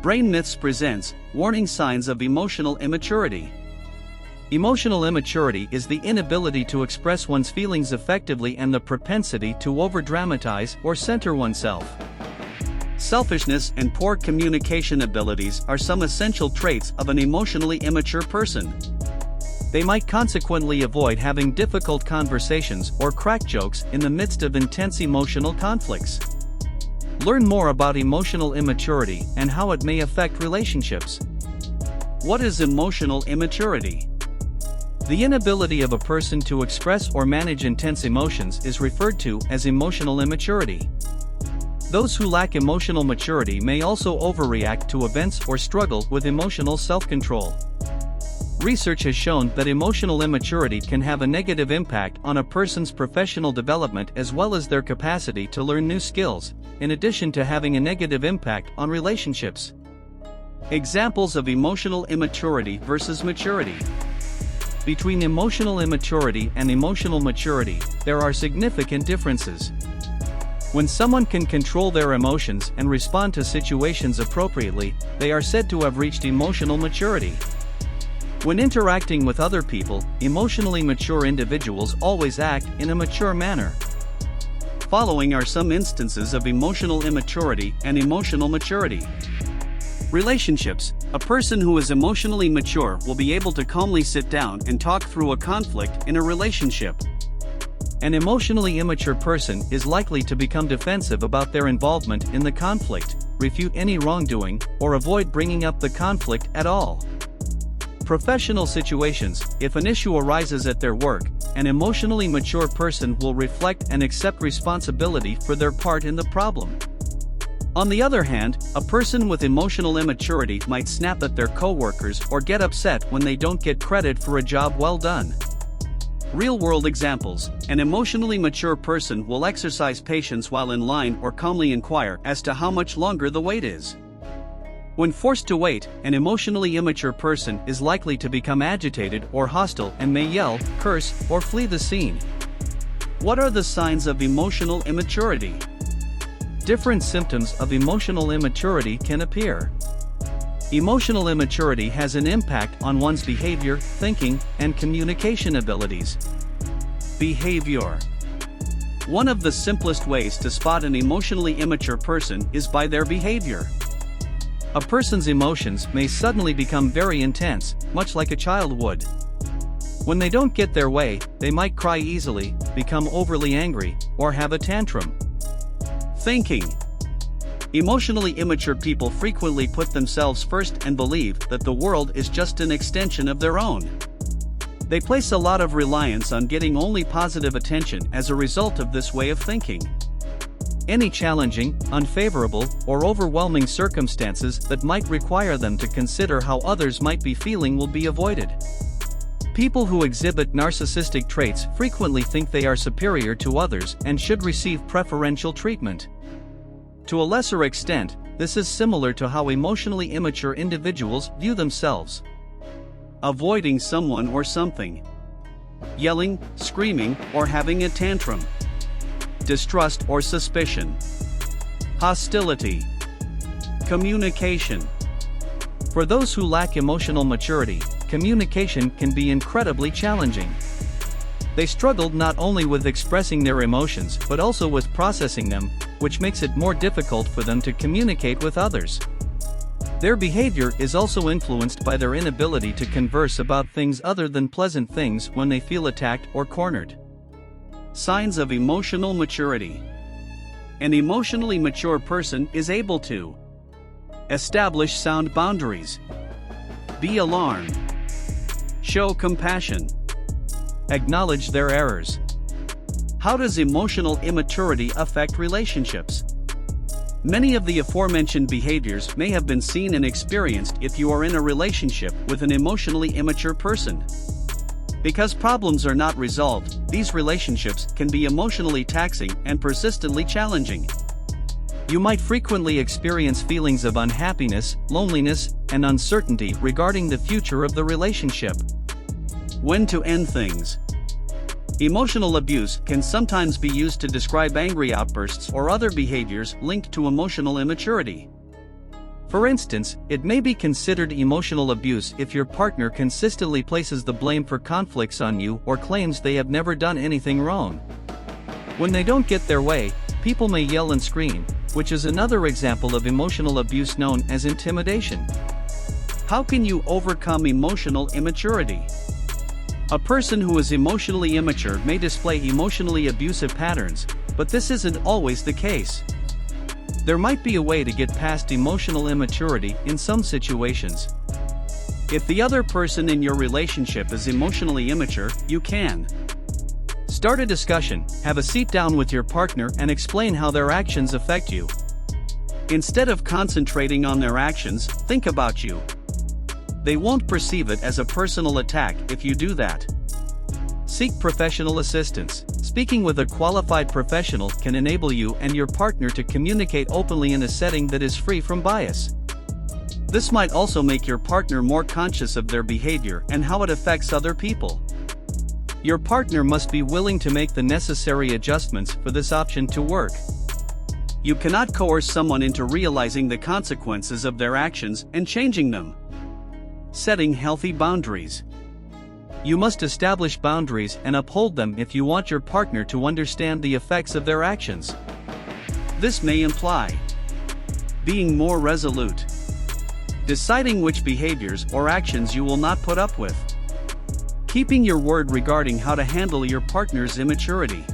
Brain Myths presents Warning Signs of Emotional Immaturity. Emotional immaturity is the inability to express one's feelings effectively and the propensity to overdramatize or center oneself. Selfishness and poor communication abilities are some essential traits of an emotionally immature person. They might consequently avoid having difficult conversations or crack jokes in the midst of intense emotional conflicts. Learn more about emotional immaturity and how it may affect relationships. What is emotional immaturity? The inability of a person to express or manage intense emotions is referred to as emotional immaturity. Those who lack emotional maturity may also overreact to events or struggle with emotional self-control. Research has shown that emotional immaturity can have a negative impact on a person's professional development as well as their capacity to learn new skills, in addition to having a negative impact on relationships. Examples of emotional immaturity versus maturity. Between emotional immaturity and emotional maturity, there are significant differences. When someone can control their emotions and respond to situations appropriately, they are said to have reached emotional maturity. When interacting with other people, emotionally mature individuals always act in a mature manner. Following are some instances of emotional immaturity and emotional maturity. Relationships. A person who is emotionally mature will be able to calmly sit down and talk through a conflict in a relationship. An emotionally immature person is likely to become defensive about their involvement in the conflict, refute any wrongdoing, or avoid bringing up the conflict at all. Professional situations. If an issue arises at their work, an emotionally mature person will reflect and accept responsibility for their part in the problem. On the other hand, a person with emotional immaturity might snap at their coworkers or get upset when they don't get credit for a job well done. Real-world examples. An emotionally mature person will exercise patience while in line or calmly inquire as to how much longer the wait is. When forced to wait, an emotionally immature person is likely to become agitated or hostile and may yell, curse, or flee the scene. What are the signs of emotional immaturity? Different symptoms of emotional immaturity can appear. Emotional immaturity has an impact on one's behavior, thinking, and communication abilities. Behavior. One of the simplest ways to spot an emotionally immature person is by their behavior. A person's emotions may suddenly become very intense, much like a child would. When they don't get their way, they might cry easily, become overly angry, or have a tantrum. Thinking. Emotionally immature people frequently put themselves first and believe that the world is just an extension of their own. They place a lot of reliance on getting only positive attention as a result of this way of thinking. Any challenging, unfavorable, or overwhelming circumstances that might require them to consider how others might be feeling will be avoided. People who exhibit narcissistic traits frequently think they are superior to others and should receive preferential treatment. To a lesser extent, this is similar to how emotionally immature individuals view themselves. Avoiding someone or something. Yelling, screaming, or having a tantrum. Distrust or suspicion. Hostility. Communication. For those who lack emotional maturity, communication can be incredibly challenging. They struggle not only with expressing their emotions but also with processing them, which makes it more difficult for them to communicate with others. Their behavior is also influenced by their inability to converse about things other than pleasant things when they feel attacked or cornered. Signs of emotional maturity. An emotionally mature person is able to establish sound boundaries, be alarmed, show compassion, acknowledge their errors. How does emotional immaturity affect relationships? Many of the aforementioned behaviors may have been seen and experienced if you are in a relationship with an emotionally immature person. Because problems are not resolved, these relationships can be emotionally taxing and persistently challenging. You might frequently experience feelings of unhappiness, loneliness, and uncertainty regarding the future of the relationship. When to end things. Emotional abuse can sometimes be used to describe angry outbursts or other behaviors linked to emotional immaturity. For instance, it may be considered emotional abuse if your partner consistently places the blame for conflicts on you or claims they have never done anything wrong. When they don't get their way, people may yell and scream, which is another example of emotional abuse known as intimidation. How can you overcome emotional immaturity? A person who is emotionally immature may display emotionally abusive patterns, but this isn't always the case. There might be a way to get past emotional immaturity in some situations. If the other person in your relationship is emotionally immature, you can start a discussion, have a sit down with your partner and explain how their actions affect you. Instead of concentrating on their actions, think about you. They won't perceive it as a personal attack if you do that. Seek professional assistance. Speaking with a qualified professional can enable you and your partner to communicate openly in a setting that is free from bias. This might also make your partner more conscious of their behavior and how it affects other people. Your partner must be willing to make the necessary adjustments for this option to work. You cannot coerce someone into realizing the consequences of their actions and changing them. Setting healthy boundaries. You must establish boundaries and uphold them if you want your partner to understand the effects of their actions. This may imply being more resolute, deciding which behaviors or actions you will not put up with, keeping your word regarding how to handle your partner's immaturity.